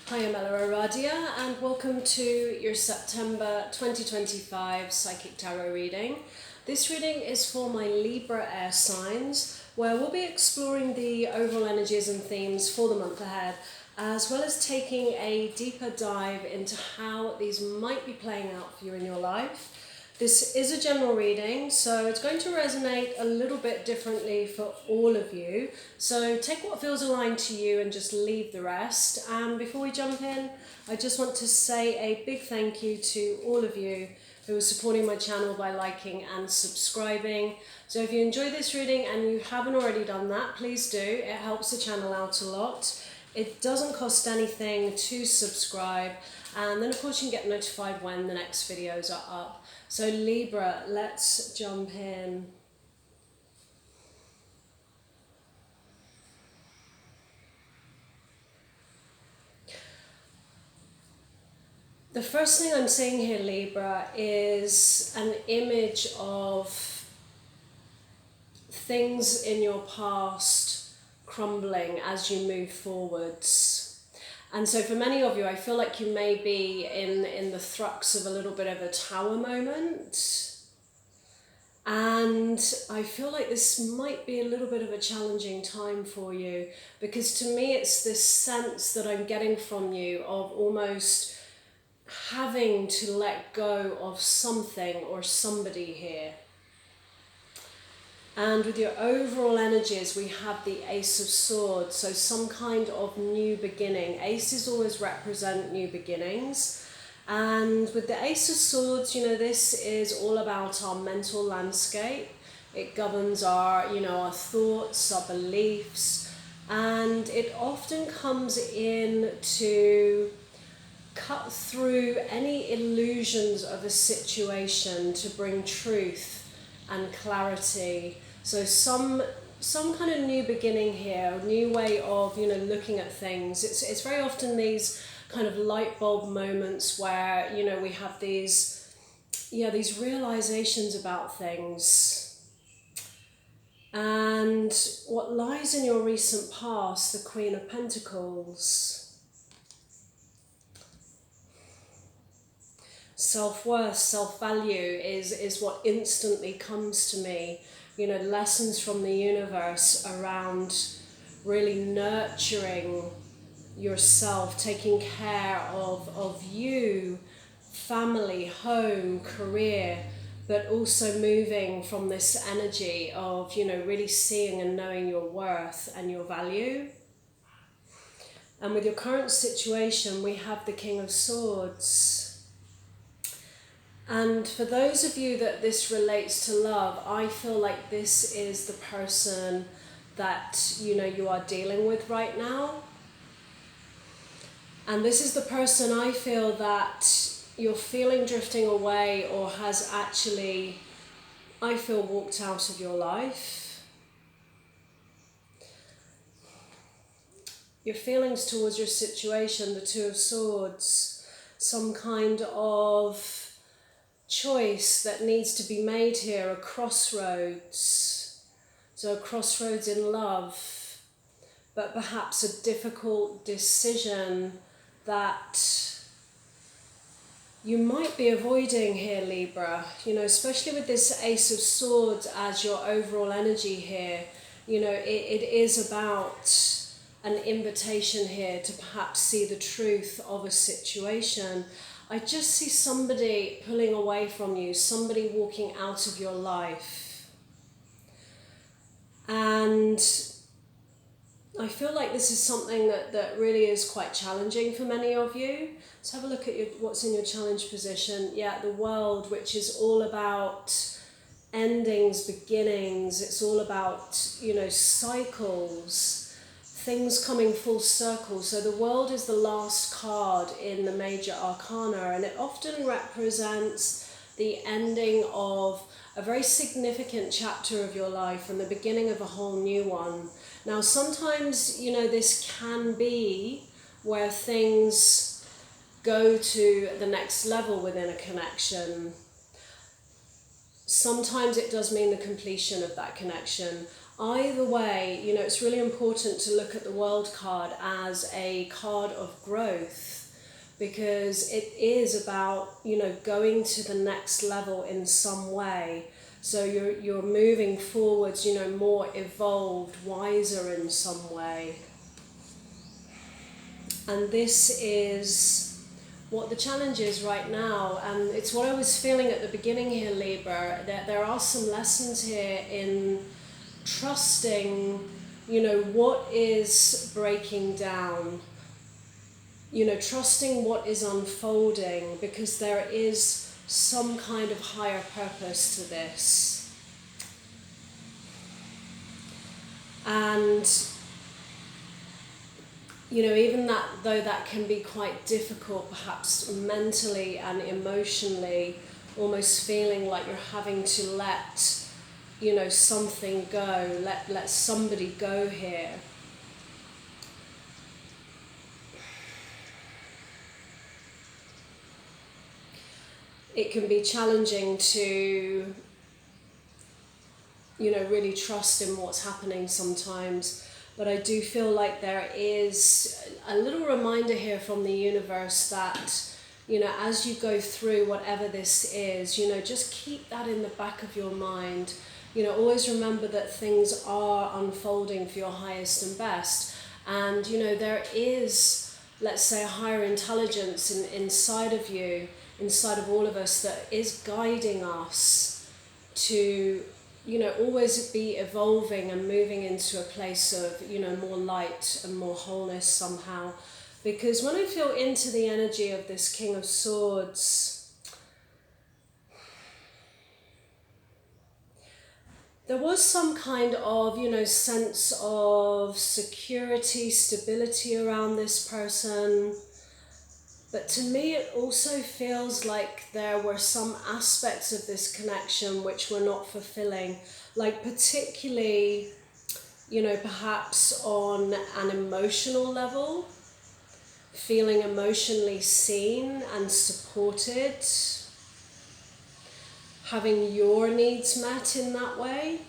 Hi, I'm EllaAradia and welcome to your September 2025 Psychic Tarot reading. This reading is for my Libra air signs, where we'll be exploring the overall energies and themes for the month ahead, as well as taking a deeper dive into how these might be playing out for you in your life. This is a general reading, so it's going to resonate a little bit differently for all of you. So take what feels aligned to you and just leave the rest. And before we jump in, I just want to say a big thank you to all of you who are supporting my channel by liking and subscribing. So if you enjoy this reading and you haven't already done that, please do. It helps the channel out a lot. It doesn't cost anything to subscribe. And then of course you can get notified when the next videos are up. So Libra, let's jump in. The first thing I'm seeing here, Libra, is an image of things in your past crumbling as you move forwards. And so for many of you, I feel like you may be in the thrux of a little bit of a tower moment. And I feel like this might be a little bit of a challenging time for you, because to me it's this sense that I'm getting from you of almost having to let go of something or somebody here. And with your overall energies, we have the Ace of Swords, so some kind of new beginning. Aces always represent new beginnings. And with the Ace of Swords, this is all about our mental landscape. It governs our, our thoughts, our beliefs, and it often comes in to cut through any illusions of a situation to bring truth and clarity. So some kind of new beginning here, a new way of looking at things. It's very often these kind of light bulb moments where we have these realizations about things. And what lies in your recent past, the Queen of Pentacles. Self-worth, self-value is what instantly comes to me. Lessons from the universe around really nurturing yourself, taking care of you, family, home, career, but also moving from this energy of, really seeing and knowing your worth and your value. And with your current situation, we have the King of Swords. And for those of you that this relates to love, I feel like this is the person that you are dealing with right now. And this is the person I feel that you're feeling drifting away or has actually, I feel, walked out of your life. Your feelings towards your situation, the Two of Swords, some kind of choice that needs to be made here, a crossroads. So a crossroads in love, but perhaps a difficult decision that you might be avoiding here, Libra. Especially with this Ace of Swords as your overall energy here, it is about an invitation here to perhaps see the truth of a situation. I just see somebody pulling away from you, somebody walking out of your life. And I feel like this is something that really is quite challenging for many of you. Let's have a look at what's in your challenge position. Yeah, the World, which is all about endings, beginnings. It's all about, cycles. Things coming full circle. So the World is the last card in the major arcana, and it often represents the ending of a very significant chapter of your life and the beginning of a whole new one. Now sometimes, this can be where things go to the next level within a connection. Sometimes it does mean the completion of that connection. either way, you know, it's really important to look at the world card as a card of growth, because it is about, you know, going to the next level in some way. So you're moving forwards, you know, more evolved, wiser in some way. And this is what the challenge is right now, and it's what I was feeling at the beginning here, Libra, that there are some lessons here in trusting, you know, what is breaking down, you know, trusting what is unfolding, because there is some kind of higher purpose to this. And you know, even that, though that can be quite difficult, perhaps mentally and emotionally, almost feeling like you're having to let, you know, something go, let somebody go here. It can be challenging to, you know, really trust in what's happening sometimes. But I do feel like there is a little reminder here from the universe that, you know, as you go through whatever this is, you know, just keep that in the back of your mind. You know, always remember that things are unfolding for your highest and best. And, you know, there is, let's say, a higher intelligence inside of you, inside of all of us, that is guiding us to, you know, always be evolving and moving into a place of, you know, more light and more wholeness somehow. Because when I feel into the energy of this King of Swords, there was some kind of, you know, sense of security, stability around this person. But to me, it also feels like there were some aspects of this connection which were not fulfilling. Like particularly, you know, perhaps on an emotional level, feeling emotionally seen and supported, having your needs met in that way.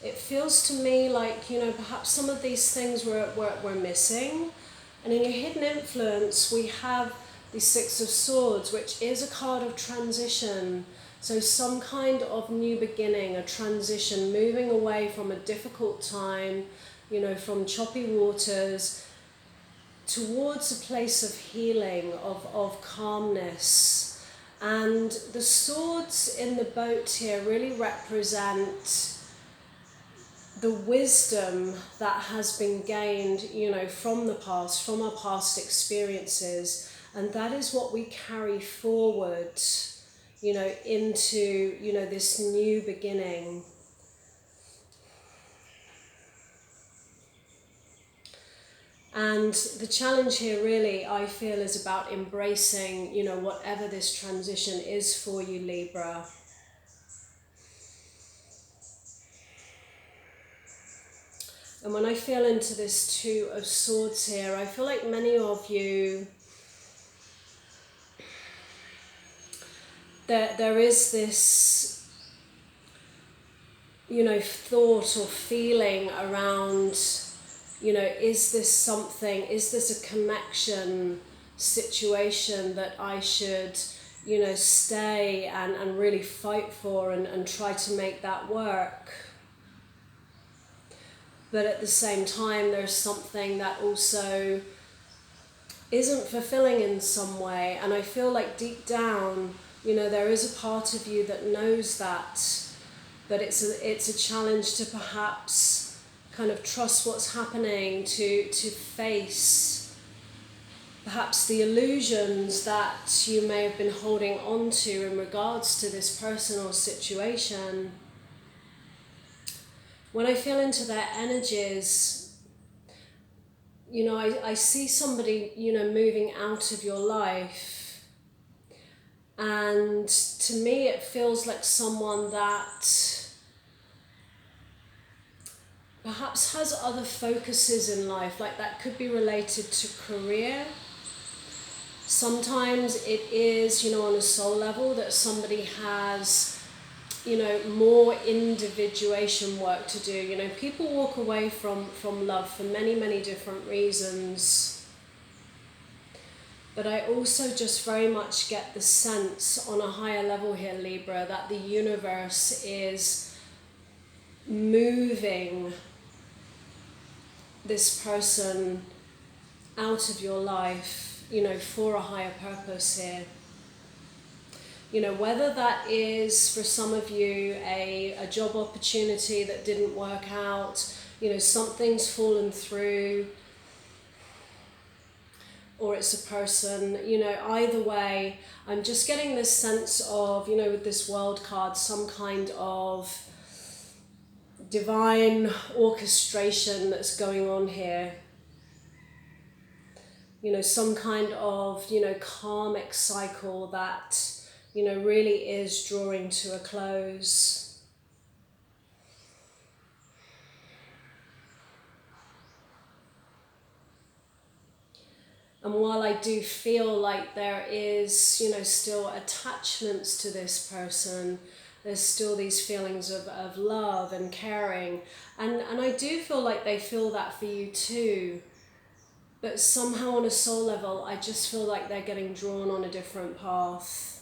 It feels to me like, you know, perhaps some of these things were missing. And in your hidden influence, we have the Six of Swords, which is a card of transition. So some kind of new beginning, a transition, moving away from a difficult time, you know, from choppy waters, towards a place of healing, of calmness. And the swords in the boat here really represent the wisdom that has been gained, you know, from the past, from our past experiences, and that is what we carry forward, you know, into, you know, this new beginning. And the challenge here really, I feel, is about embracing, you know, whatever this transition is for you, Libra. And when I feel into this Two of Swords here, I feel like many of you, there is this, you know, thought or feeling around, you know, is this something, is this a connection situation that I should, you know, stay and really fight for and try to make that work? But at the same time, there's something that also isn't fulfilling in some way. And I feel like deep down, you know, there is a part of you that knows that, but it's a challenge to perhaps kind of trust what's happening, to face perhaps the illusions that you may have been holding on to in regards to this personal situation. When I feel into their energies, you know, I see somebody, you know, moving out of your life. And to me, it feels like someone that perhaps has other focuses in life, like that could be related to career. Sometimes it is, you know, on a soul level that somebody has more individuation work to do. People walk away from love for many, many different reasons. But I also just very much get the sense on a higher level here, Libra, that the universe is moving this person out of your life, for a higher purpose here. Whether that is for some of you a job opportunity that didn't work out, something's fallen through, or it's a person, either way, I'm just getting this sense of, with this world card, some kind of divine orchestration that's going on here. Some kind of, karmic cycle that, really is drawing to a close. And while I do feel like there is, still attachments to this person, there's still these feelings of love and caring. And I do feel like they feel that for you too. But somehow on a soul level, I just feel like they're getting drawn on a different path.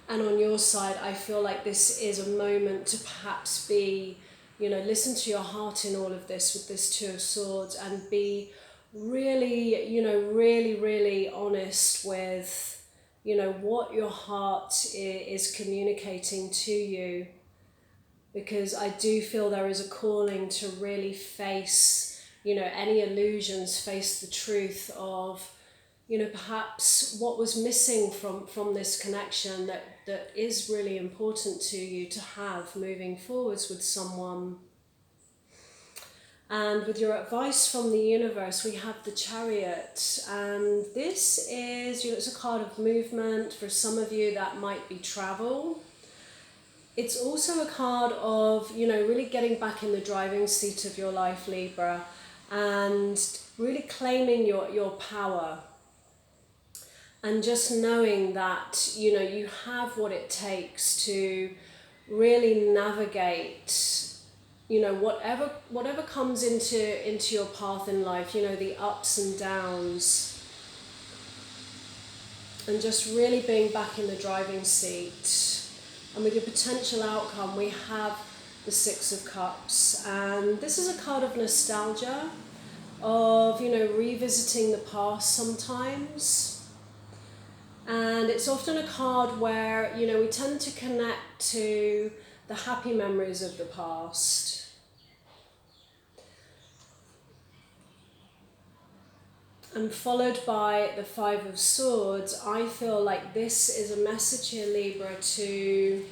And on your side, I feel like this is a moment to perhaps be, listen to your heart in all of this with this Two of Swords, and be really, really honest with, what your heart is communicating to you. Because I do feel there is a calling to really face, any illusions, face the truth of, perhaps what was missing from this connection that is really important to you to have moving forwards with someone. And with your advice from the universe, we have the Chariot, and this is, it's a card of movement. For some of you, that might be travel. It's also a card of, really getting back in the driving seat of your life, Libra, and really claiming your power. And just knowing that, you have what it takes to really navigate, whatever comes into your path in life, the ups and downs. And just really being back in the driving seat. And with your potential outcome, we have the Six of Cups. And this is a card of nostalgia, of, revisiting the past sometimes. And it's often a card where, we tend to connect to the happy memories of the past. And followed by the Five of Swords, I feel like this is a message here, Libra, to,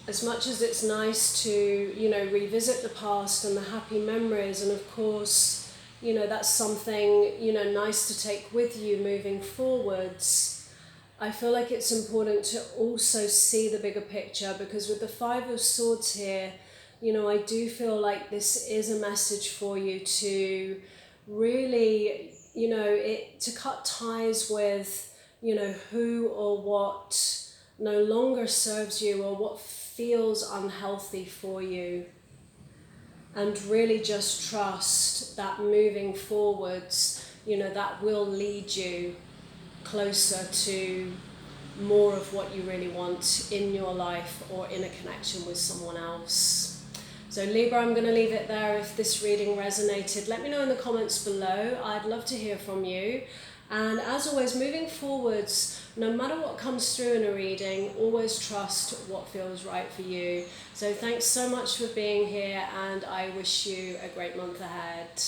as much as it's nice to, revisit the past and the happy memories, and of course, that's something, nice to take with you moving forwards. I feel like it's important to also see the bigger picture, because with the Five of Swords here, I do feel like this is a message for you to really, to cut ties with, who or what no longer serves you or what feels unhealthy for you. And really just trust that moving forwards, that will lead you closer to more of what you really want in your life or in a connection with someone else. So Libra, I'm going to leave it there. If this reading resonated, let me know in the comments below. I'd love to hear from you. And as always, moving forwards, no matter what comes through in a reading, always trust what feels right for you. So thanks so much for being here, and I wish you a great month ahead.